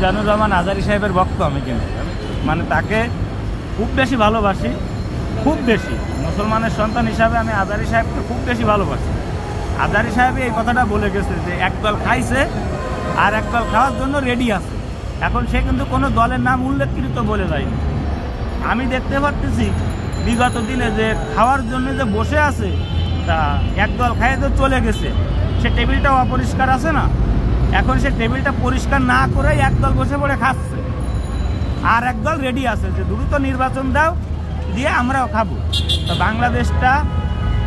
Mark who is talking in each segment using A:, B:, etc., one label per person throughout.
A: মিজানুর রহমান আজারি সাহেবের ভক্ত আমি, কিন্তু মানে তাকে খুব বেশি ভালোবাসি, খুব বেশি। মুসলমানের সন্তান হিসাবে আমি আজারি সাহেবকে খুব বেশি ভালোবাসি। আজারি সাহেব এই কথাটা বলে গেছে যে একদল খাইছে আর একদল খাওয়ার জন্য রেডি আছে। এখন সে কিন্তু কোনো দলের নাম উল্লেখকৃত বলে যায়নি। আমি দেখতে পাচ্ছি বিগত দিনে যে খাওয়ার জন্য যে বসে আছে, তা একদল খাইয়ে তো চলে গেছে, সে টেবিলটাও অপরিষ্কার আছে না, এখন সে টেবিলটা পরিষ্কার না করেই একদল বসে পড়ে খাচ্ছে, আর একদল রেডি আছে যে দ্রুত নির্বাচন দাও, দিয়ে আমরাও খাবো। তো বাংলাদেশটা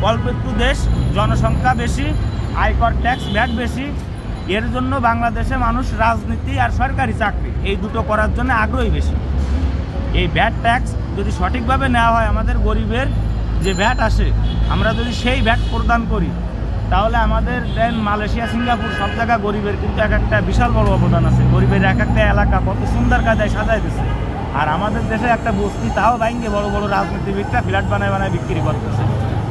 A: অল্প একটু দেশ, জনসংখ্যা বেশি, আয়কর ট্যাক্স ভ্যাট বেশি, এর জন্য বাংলাদেশে মানুষ রাজনীতি আর সরকারি চাকরি এই দুটো করার জন্য আগ্রহী বেশি। এই ভ্যাট ট্যাক্স যদি সঠিকভাবে নেওয়া হয়, আমাদের গরিবের যে ভ্যাট আসে আমরা যদি সেই ভ্যাট প্রদান করি, তাহলে আমাদের দেন মালয়েশিয়া, সিঙ্গাপুর সব জায়গায় গরিবের কিন্তু এক একটা বিশাল বড় অবদান আছে। গরিবের এক একটা এলাকা কত সুন্দর কায়দায় সাজায় দিচ্ছে, আর আমাদের দেশে একটা বস্তি তাও ভাঙে বড় বড় রাজনীতিবিদরা ফ্ল্যাট বানায় বানায় বিক্রি করতেছে।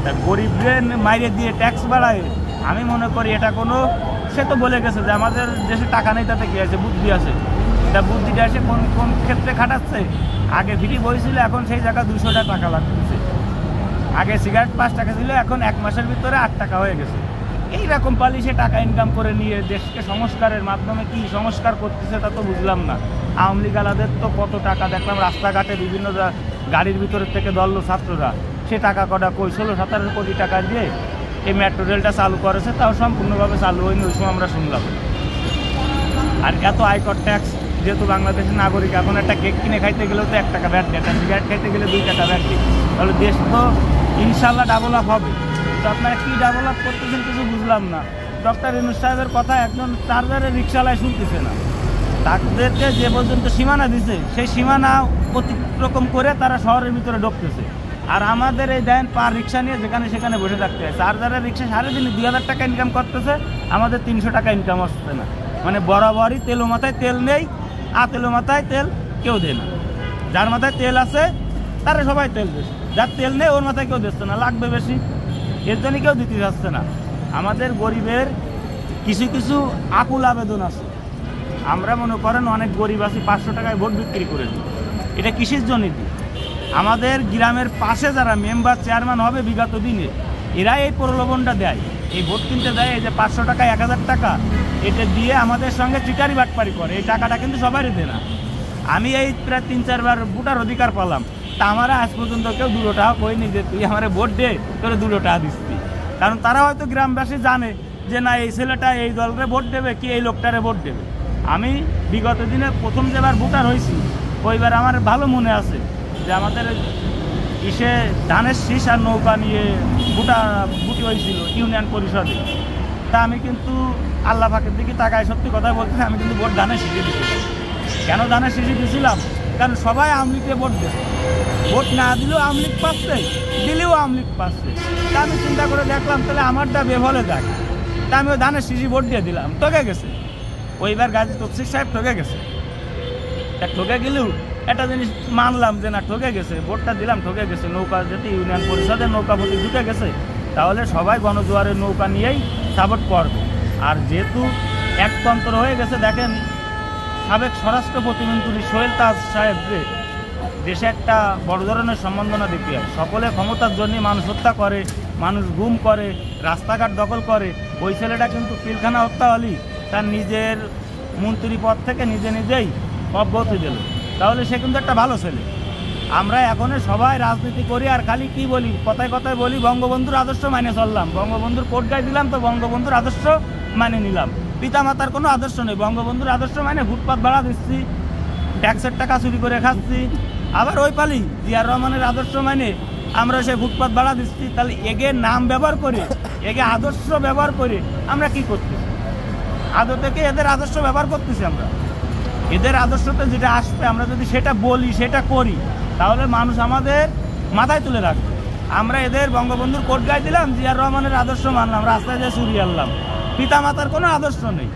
A: তা গরিবদের মাইরে দিয়ে ট্যাক্স বাড়ায়, আমি মনে করি এটা কোনো, সে তো বলে গেছে যে আমাদের দেশে টাকা নেই, তাতে কী আছে, বুদ্ধি আছে। তা বুদ্ধিটা এসে কোন কোন ক্ষেত্রে খাটাচ্ছে, আগে ফ্রি বইছিল, এখন সেই জায়গায় 200 টাকা লাগতেছে। আগে সিগারেট 5 টাকা ছিল, এখন 1 মাসের ভিতরে 8 টাকা হয়ে গেছে। এইরকম পালি সে টাকা ইনকাম করে নিয়ে দেশকে সংস্কারের মাধ্যমে কি সংস্কার করতেছে তা তো বুঝলাম না। আওয়ামী লীগ আলাদের তো কত টাকা দেখলাম রাস্তাঘাটে বিভিন্ন গাড়ির ভিতরে থেকে দললো ছাত্ররা, সে টাকা কটা কই 16-17 কোটি টাকা দিয়ে এই মেট্রো রেলটা চালু করেছে, তাও সম্পূর্ণভাবে চালু হয়নি, ওই সময় আমরা শুনলাম। আর এত আয়কর ট্যাক্স, যেহেতু বাংলাদেশের নাগরিক, এখন একটা কেক কিনে খাইতে গেলেও তো 1 টাকা ভ্যাট দেয়, একটা সিগারেট খাইতে গেলে 2 টাকা ভ্যাট দিই, তাহলে দেশ তো ইনশাল্লাহ ডেভেলপ হবে। তো আপনারা কী ডেভেলপ করতেছেন কিছু বুঝলাম না। ডক্টর ইউনূস সাহেবের কথা একজন চার্জারের রিক্সাওয়ালায় শুনতেছে না, তাদেরকে যে পর্যন্ত সীমানা দিছে সেই সীমানা অতিক্রম করে তারা শহরের ভিতরে ঢুকতেছে। আর আমাদের এই দেন পার রিক্সা নিয়ে যেখানে সেখানে বসে থাকতে হয়। চার্জারের রিক্সা সারাদিনে 2000 টাকা ইনকাম করতেছে, আমাদের 300 টাকা ইনকাম আসছে না। মানে বরাবরই তেলো মাথায় তেল নেই, তেলো মাথায় তেল কেউ দেয় না। যার মাথায় তেল আছে তারা সবাই তেল দিচ্ছে, যার তেল নেই ওর মাথায় কেউ দিচ্ছে না, লাগবে বেশি, এর জন্য কেউ দিতে যাচ্ছে না। আমাদের গরিবের কিছু কিছু আকুল আবেদন আছে। আমরা মনে করেন অনেক গরিব আছি, 500 টাকায় ভোট বিক্রি করে দিই। এটা কিসের জন্য দিই? আমাদের গ্রামের পাশে যারা মেম্বার চেয়ারম্যান হবে বিগত দিনে, এরা এই প্রলোভনটা দেয়, এই ভোট কিনতে দেয়, এই যে 500 টাকা 1000 টাকা এটা দিয়ে আমাদের সঙ্গে চিটারি বাটপারি করে। এই টাকাটা কিন্তু সবারই দেয় না। আমি এই প্রায় 3-4 বার ভোটার অধিকার পেলাম, তা আমরা আজ পর্যন্ত কেউ 2 টাকা কইনি যে তুই আমার ভোট দে, তোরে 2 টাকা দিচ্ছি। কারণ তারা হয়তো গ্রামবাসী জানে যে না এই ছেলেটা এই দলরে ভোট দেবে কি এই লোকটারে ভোট দেবে। আমি বিগত দিনে প্রথম যেবার ভোটার হয়েছি, ওইবার আমার ভালো মনে আছে যে আমাদের ইসে ধানের শীষ আর নৌকা নিয়ে ভোট হয়েছিল ইউনিয়ন পরিষদে। তা আমি কিন্তু আল্লাহ পাকের দিকে তাকায় সত্যি কথা বলতে আমি কিন্তু ভোট ধানের শীষে দিয়েছিলাম। কেন ধানের শীষে দিয়েছিলাম? কারণ সবাই আওয়ামী লীগকে ভোট দেবে, ভোট না দিলেও আওয়ামী লীগ পাচ্ছে, দিলেও আওয়ামী লীগ পাচ্ছে। তা আমি চিন্তা করে দেখলাম তাহলে আমারটা বেফলে দেখ, তা আমি ওই ধানের শীষে ভোট দিয়ে দিলাম। ঠকে গেছে, ওইবার গাজী তফসির সাহেব ঠকে গেছে। তা ঠকে গেলেও একটা জিনিস মানলাম যে না ঠকে গেছে, ভোটটা দিলাম ঠকে গেছে। নৌকা যদি ইউনিয়ন পরিষদের নৌকা প্রতি ঢুকে গেছে, তাহলে সবাই গণজোয়ারের নৌকা নিয়েই সাপোর্ট করবে। আর যেহেতু একতন্ত্র হয়ে গেছে, দেখেন সাবেক স্বরাষ্ট্র প্রতিমন্ত্রী সোহেল তাজ সাহেবকে দেশে একটা বড় ধরনের সম্বর্ধনা দিতে হয়। সকলে ক্ষমতার জন্য মানুষ হত্যা করে, মানুষ গুম করে, রাস্তাঘাট দখল করে। ওই ছেলেটা কিন্তু পিলখানা হত্যা হলি তার নিজের মন্ত্রী পদ থেকে নিজেই অব্যাহতি দিল, তাহলে সে কিন্তু একটা ভালো ছেলে। আমরা এখন সবাই রাজনীতি করি আর খালি কি বলি, কথায় কথায় বলি বঙ্গবন্ধুর আদর্শ মানে চললাম, বঙ্গবন্ধুর কোট গায়ে দিলাম তো বঙ্গবন্ধুর আদর্শ মানে নিলাম। পিতামাতার কোনো আদর্শ নেই, বঙ্গবন্ধুর আদর্শ মানে ফুটপাত ভাড়া দিচ্ছি, ট্যাক্সের টাকা চুরি করে খাচ্ছি। আবার ওই পালি জিয়ার রহমানের আদর্শ মানে আমরা সেই ফুটপাত ভাড়া দিচ্ছি। তাহলে এগে নাম ব্যবহার করে, এগে আদর্শ ব্যবহার করে আমরা কি করতেছি? আদৌ থেকে এদের আদর্শ ব্যবহার করতেছি আমরা। এদের আদর্শতে যেটা আসবে আমরা যদি সেটা বলি, সেটা করি, তাহলে মানুষ আমাদের মাথায় তুলে রাখবে। আমরা এদের বঙ্গবন্ধুর কোট গায়ে দিলাম, জিয়ার রহমানের আদর্শ মানলাম, রাস্তায় যে চুরি আনলাম, পিতামাতার কোনো আদর্শ নেই।